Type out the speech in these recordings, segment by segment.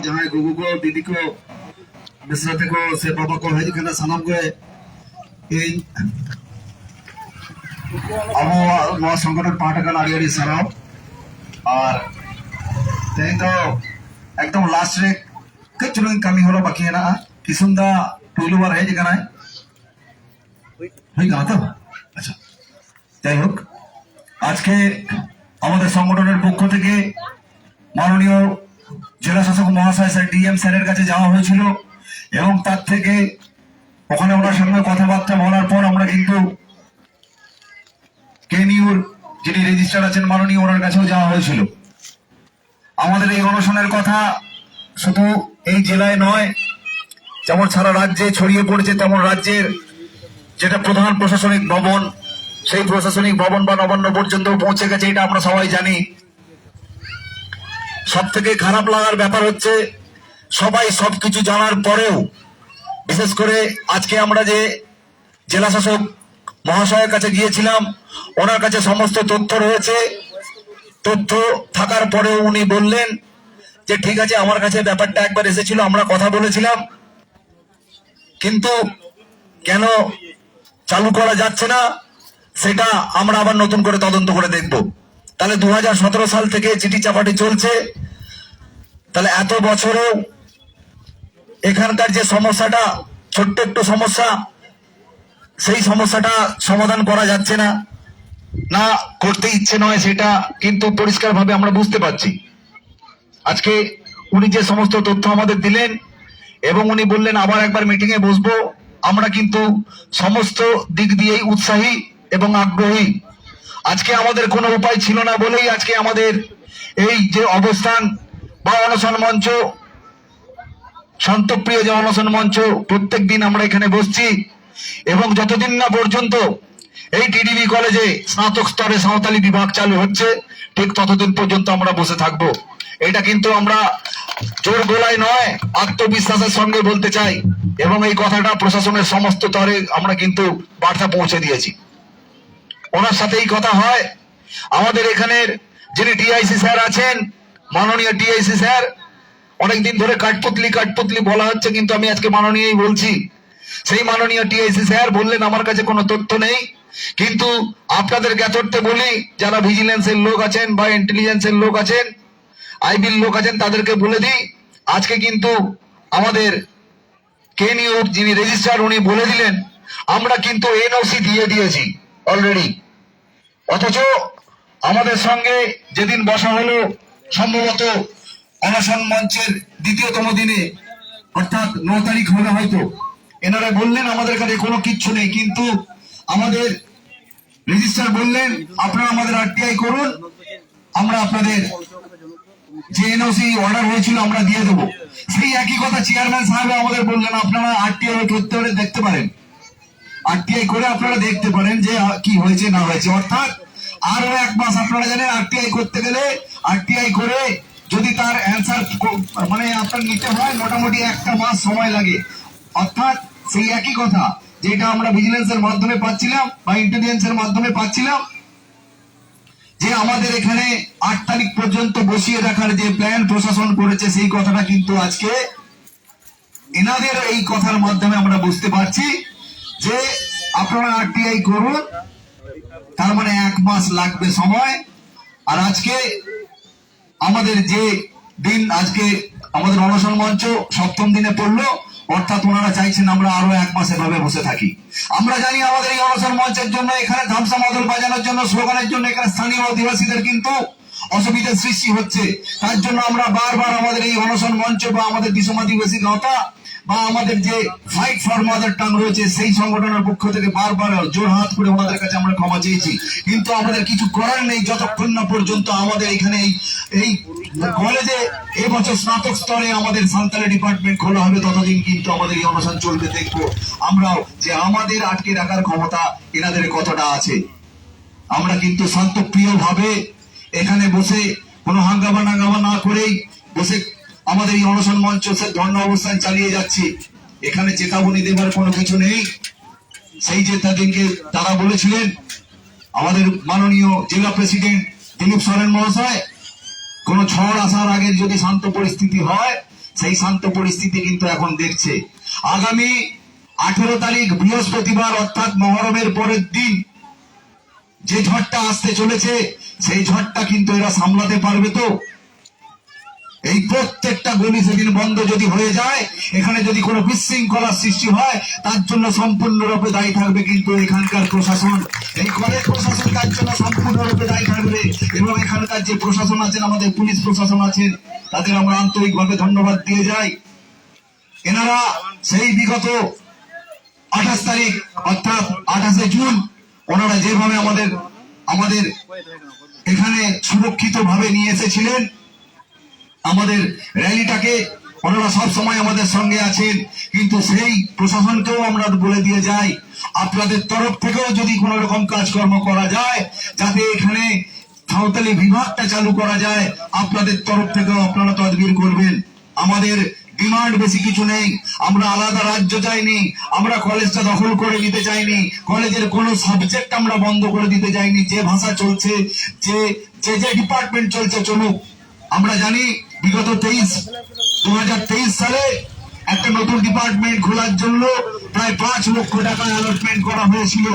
जहाँ गुगु को दीदी को मिश्रते को से पापा को है जिकना सनम को इन अब नौ संगठन पाठक आड़ी सराव और तेरे तो एकदम लास्ट रे कुछ लोग कमी हो रहा बाकी है ना किसुंदा टूलू बार है जिकना है भाई कहाँ था अच्छा যাই হোক আজকে আমাদের সংগঠনের পক্ষ থেকে মাননীয় জেলা শাসক মহাশয় স্যার ডিএম স্যারের কাছে যাওয়া হয়েছিল এবং তার থেকে ওখানে ওনার সঙ্গে কথাবার্তা বলার পর আমরা কিন্তু কেনিউর যিনি রেজিস্ট্রার আছেন মাননীয় ওনার কাছেও যাওয়া হয়েছিল। আমাদের এই অনশনের কথা শুধু এই জেলায় নয়, যেমন সারা রাজ্যে ছড়িয়ে পড়েছে, তেমন রাজ্যের যেটা প্রধান প্রশাসনিক ভবন সেই প্রশাসনিক ভবন বা নবান্ন পর্যন্ত পৌঁছে গেছে, এটা আমরা সবাই জানি। সব থেকে খারাপ লাগার ব্যাপার হচ্ছে সবাই সবকিছু জানার পরেও, বিশেষ করে আজকে আমরা যে জেলা শাসক মহাশয়ের কাছে গিয়েছিলাম, ওনার কাছে সমস্ত তথ্য রয়েছে। তথ্য থাকার পরেও উনি বললেন যে ঠিক আছে, আমার কাছে ব্যাপারটা একবার এসেছিল, আমরা কথা বলেছিলাম, কিন্তু কেন চালু করা যাচ্ছে না সেটা আমরা আবার নতুন করে তদন্ত করে দেখব। তাহলে 2017 সাল থেকে চিঠি চাপাটি চলছে, তাহলে এত বছরেও এখানকার যে সমস্যাটা, ছোট্ট একটু সমস্যা, সেই সমস্যাটা সমাধান করা যাচ্ছে না, না করতে ইচ্ছে নয় সেটা কিন্তু পরিষ্কারভাবে আমরা বুঝতে পারছি। আজকে উনি যে সমস্ত তথ্য আমাদের দিলেন এবং উনি বললেন আবার একবার মিটিং এ বসবো, আমরা কিন্তু সমস্ত দিক দিয়েই উৎসাহী এবং আগ্রহী। আজকে আমাদের কোনো উপায় ছিল না বলেই আজকে আমাদের এই যে অবস্থান বা অনশন মঞ্চ, শান্তপ্রিয় যে অনশন মঞ্চ, প্রত্যেক দিন আমরা এখানে বসছি এবং যতদিন না পর্যন্ত এই টিডিবি কলেজে স্নাতক স্তরে সাঁওতালি বিভাগ চালু হচ্ছে ঠিক ততদিন পর্যন্ত আমরা বসে থাকবো। এটা কিন্তু আমরা জোর গলায় নয়, আত্মবিশ্বাসের সঙ্গে বলতে চাই এবং এই কথাটা প্রশাসনের সমস্ত স্তরে আমরা কিন্তু বার্তা পৌঁছে দিয়েছি। ওনার সাথেই কথা হয়। আমাদের এখানের যিনি টিআইসি স্যার আছেন, মাননীয় টিআইসি স্যার, অনেকদিন ধরে কাঠপুতলি বলা হচ্ছে, কিন্তু আমি আজকে মাননীয়ই বলছি। সেই মাননীয় টিআইসি স্যার বললেন আমার কাছে কোনো তথ্য নেই, কিন্তু আপনাদের জ্ঞাতর্থে বলি, যারা ভিজিলেন্সের লোক আছেন বা ইন্টেলিজেন্সের লোক আছেন, আইবির লোক আছেন, তাদেরকে বলে দিই আজকে কিন্তু আমাদের কেনিউর যিনি রেজিস্ট্রার উনি বলে দিলেন আমরা কিন্তু এনওসি দিয়ে দিয়েছি অলরেডি। অথচ আমাদের সঙ্গে যেদিন বসা হলো, সম্ভবত অনশন মঞ্চের দ্বিতীয়তম দিনে, অর্থাৎ 9 তারিখ হলে হয়তো, এনারা বললেন আমাদের কাছে কোনো কিচ্ছু নেই, কিন্তু আমাদের রেজিস্ট্রার বললেন আপনারা আমাদের আরটিআই করুন, আমরা আপনাদের যে এনওসি অর্ডার হয়েছিল আমরা দিয়ে দেবো। সেই একই কথা চেয়ারম্যান সাহেব আমাদের বললেন আপনারা আরটিআই করতে হলে দেখতে পারেন, আরটিআই করে আপনারা দেখতে পারেন যে কি হয়েছে না হয়েছে। অর্থাৎ আরো 1 মাস, আপনারা জানেন আরটিআই করতে গেলে, আরটিআই করে যদি তার অ্যান্সার মানে আপনার নিতে হয় মোটামুটি 1 মাস সময় লাগে। অর্থাৎ সেই একই কথা যেটা আমরা ভিজিলেন্সের মাধ্যমে পাচ্ছিলাম বা ইন্টেলিজেন্সের মাধ্যমে পাচ্ছিলাম, যে আমাদের এখানে 8 তারিখ পর্যন্ত বসিয়ে রাখার যে প্ল্যান প্রশাসন করেছে, সেই কথাটা কিন্তু আজকে এনাদের এই কথার মাধ্যমে আমরা বুঝতে পারছি যে আপনারা আরটিআই করুন, তার মানে 1 মাস লাগবে সময়। আর আজকে আমাদের যে দিন, আজকে আমাদের অনশন মঞ্চ 7ম দিনে পড়লো, অর্থাৎ ওনারা চাইছেন আমরা আরো 1 মাস এভাবে বসে থাকি। আমরা জানি আমাদের এই অনশন মঞ্চের জন্য, এখানে ধামসা মাদল বাজানোর জন্য, স্লোগানের জন্য এখানে স্থানীয় আদিবাসীদের কিন্তু অসুবিধার সৃষ্টি হচ্ছে। তার জন্য আমরা বারবার আমাদের এই অনশন মঞ্চ বা আমাদের দিশম আদিবাসী গাঁথা বা আমাদের যে ফাইট ফর মাদার টাং রয়েছে, সেই সংগঠনের পক্ষ থেকে বারবার জোর হাত করে ওনাদের কাছে আমরা ক্ষমা চেয়েছি, কিন্তু আমাদের কিছু করার নেই যতক্ষণ না পর্যন্ত আমাদের এখানে এই কলেজে এবছর স্নাতক স্তরে আমাদের সাঁওতালি ডিপার্টমেন্ট খোলা হবে, ততদিন কিন্তু আমাদের এই অনশন চলবে। দেখবো আমরাও যে আমাদের আটকে রাখার ক্ষমতা এনাদের কতটা আছে। আমরা কিন্তু শান্তপ্রিয় ভাবে এখানে বসে কোনো হাঙ্গামা না করেই বসে আমাদের এই অনশন মঞ্চ ধর্ণা অবস্থান চালিয়ে যাচ্ছি। এখানে চেতাবনী দেবার কোনো কিছু নেই। সেই যে তাদেরকে তারা বলেছিলেন, আমাদের মাননীয় জেলা প্রেসিডেন্ট দিলীপ সরেন মহাশয়, কোন ঝড় আসার আগে যদি শান্ত পরিস্থিতি হয় সেই শান্ত পরিস্থিতি কিন্তু এখন দেখছে। আগামী 18 তারিখ বৃহস্পতিবার অর্থাৎ মহরমের পরের দিন যে ঝড়টা আসতে চলেছে, সেই ঝড়টা কিন্তু এরা সামলাতে পারবে তো? এই প্রত্যেকটা গলি সেদিন বন্ধ যদি হয়ে যায়, এখানে যদি কোনো বিশৃঙ্খলার সৃষ্টি হয়, তার জন্য সম্পূর্ণরূপে দায়ী থাকবে কিন্তু এখানকার প্রশাসন। এই কলেজ প্রশাসন তার জন্য সম্পূর্ণরূপে দায়ী থাকবে। এবং এখানকার যে প্রশাসন আছেন, আমাদের পুলিশ প্রশাসন আছেন, তাদের আমরা আন্তরিকভাবে ধন্যবাদ দিয়ে যাই। এনারা সেই বিগত 28 তারিখ অর্থাৎ 28শে জুন ওনারা যেভাবে আমাদের এখানে সুরক্ষিত ভাবে নিয়ে এসেছিলেন আমাদের র্যালিটাকে, ওনারা সব সময় আমাদের সঙ্গে আছেন। কিন্তু সেই প্রশাসনকেও আমরা বলে দিয়ে যাই, আপনাদের তরফ থেকেও যদি কোনো রকম কাজকর্ম করা যায়, যাতে এখানে সাঁওতালি বিভাগটা চালু করা যায়, আপনাদের তরফ থেকেও আপনারা তদবির করবেন। আমাদের ডিমান্ড বেশি কিছু নেই, আমরা আলাদা রাজ্য চাইনি, আমরা কলেজটা দখল করে নিতে চাইনি, কলেজের কোনো সাবজেক্ট আমরা বন্ধ করে দিতে চাইনি। যে ভাষা চলছে, যে ডিপার্টমেন্ট চলছে চলুক। আমরা জানি বিগত 2023 সালে একটা নতুন ডিপার্টমেন্ট খোলার জন্য প্রায় 5 লক্ষ টাকা অ্যালটমেন্ট করা হয়েছিল,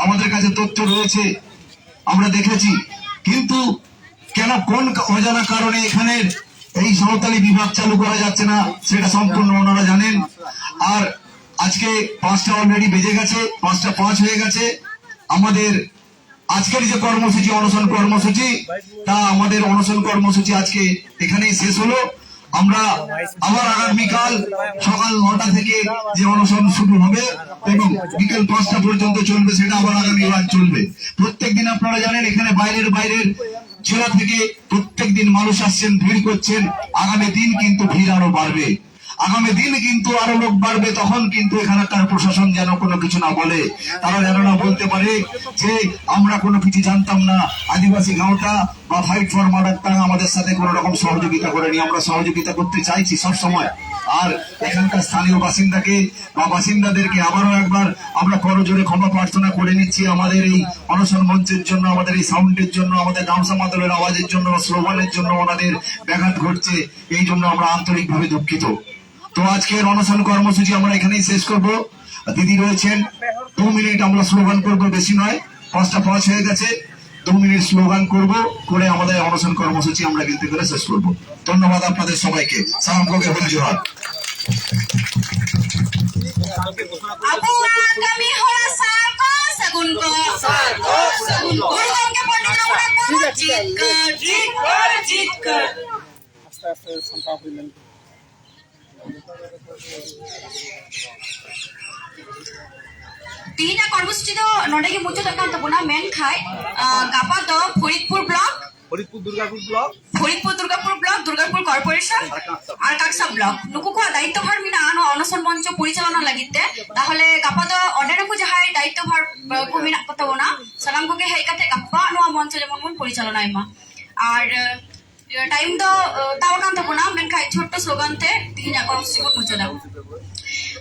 আমাদের কাছে তথ্য রয়েছে, আমরা দেখেছি। কিন্তু কেন, কোন অজানা কারণে এখানের এই সাঁওতালি বিভাগ চালু করা যাচ্ছে না, সেটা সম্পূর্ণ ওনারা জানেন। আর আজকে 5টা অলরেডি বেজে গেছে, 5:05 হয়ে গেছে। আমাদের আজকের যে কর্মসূচি, অনশন কর্মসূচি, তা আমাদের অনশন কর্মসূচি আজকে এখানেই শেষ হলো। আমরা আবার আগামীকাল সকাল 9টা থেকে যে অনশন শুরু হবে এবং বিকেল 5টা পর্যন্ত চলবে, সেটা আবার আগামীবার চলবে। প্রত্যেকদিন আপনারা জানেন এখানে বাইরের জেলা থেকে প্রত্যেকদিন মানুষ আসছেন, ভিড় করছেন। আগামী দিন কিন্তু ভিড় আরো বাড়বে, আগামী দিন কিন্তু আরো লোক বাড়বে। তখন কিন্তু এখানকার প্রশাসন যেন কোনো কিছু না বলে, তারা যেন না বলতে পারে যে আমরা কোনো কিছু জানতাম না, আদিবাসী গাঁওটা বা ফাইট ফর মাদারটাং আমাদের সাথে কোনো রকম সহযোগিতা করেনি। আমরা সহযোগিতা করতে চাইছি সব সময়। আর এখানকার স্থানীয় বাসিন্দাকে বা বাসিন্দাদেরকে আবারও একবার আমরা করজোরে ক্ষমা প্রার্থনা করে নিচ্ছি, আমাদের এই অনশন মঞ্চের জন্য, আমাদের এই সাউন্ডের জন্য, আমাদের গামছা মাদলের আওয়াজের জন্য, স্লোগানের জন্য ওনাদের ব্যাঘাত ঘটছে, এই জন্য আমরা আন্তরিকভাবে দুঃখিত। তো আজকের অনশন কর্মসূচি আমরা এখানেই শেষ করব। দিদি রয়েছেন, 2 মিনিট আমরা স্লোগান করব, বেশি নয়, 5:05 হয়ে গেছে। 2 মিনিট স্লোগান করব, করে আমাদের অনশন কর্মসূচি আমরা কিন্তু করে শেষ করব। ধন্যবাদ আপনাদের সবাইকে। সালাম কোকে হল Johar. Abu kami hora sarko sagun ko Guru ke pandit ramra ko jit kar আস্তে আস্তে সম্পা হইলেন। Tihina karbuschi do nodagi mucho takkan tabuna men khai gapa do Phoritpur block Faridpur Durgapur block, Durgapur corporation আর কাকসা ব্লক নুকুকো দায়িত্বভার মিনা আনো অনশন মঞ্চ পরিচালনা লাগিতে তাহলে গাপাদ অর্ডার কো যাহাই দায়িত্বভার কো মিনা কতবনা সালাম কোকে হেকাতে গাপা নো মঞ্চ যেমন পরিচালনা এমা আর টাইম দো তাও না তবনা মেনখাই ছোট স্লোগানতে তিহিনা কর্মসূচি কো মুচলা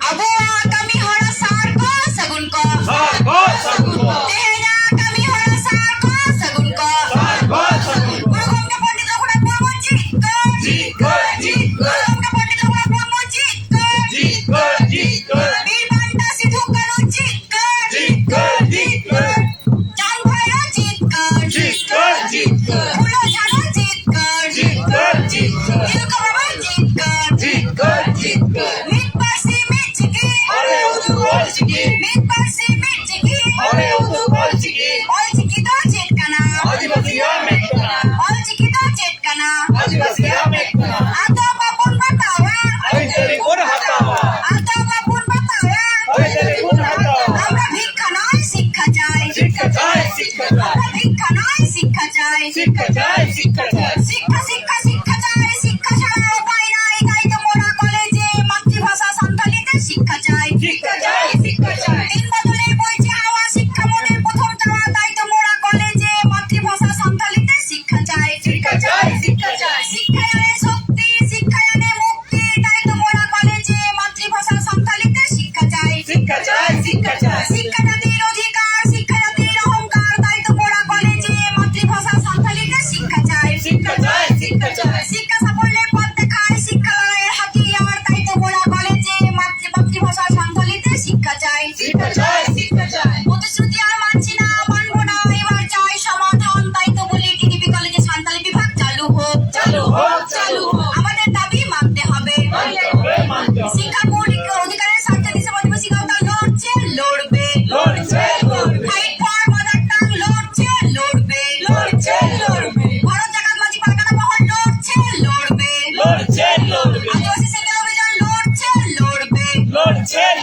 আবু কামি হরা সার কো সাগুন কো তেহেনা কামি হরা সার কো সাগুন কো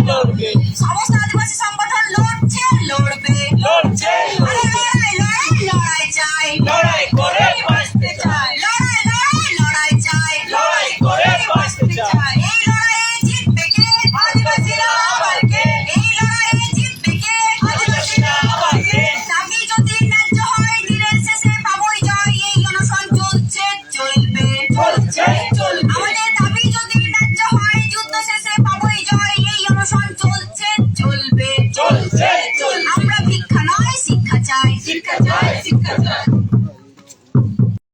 লড়বে সমস্ত আদিবাসী সংগঠন লড়ছে লড়বে লড়ছে আরে লড়াই লড়াই লড়াই চাই লড়াই করে বাঁচতে চায় লড়াই লড়াই লড়াই চাই লড়াই করে বাঁচতে চায় এই লড়াইয়ে জিতবে কে আদিবাসীরা আবার কে এই লড়াইয়ে জিতবে কে আদিবাসীরা আবার কে দাবি যদি ন্যায্য হয় দিনের শেষে পাবোই জয় এই অনশন চলছে চলবে চলছে চলবে আমাদের দাবি যদি ন্যায্য হয় যুদ্ধ শেষে পাবোই জয় এই অনশন চলছে চলবে চলছে চলবে আমরা ভিক্ষা নয় শিক্ষা চাই শিক্ষা চাই শিক্ষা চাই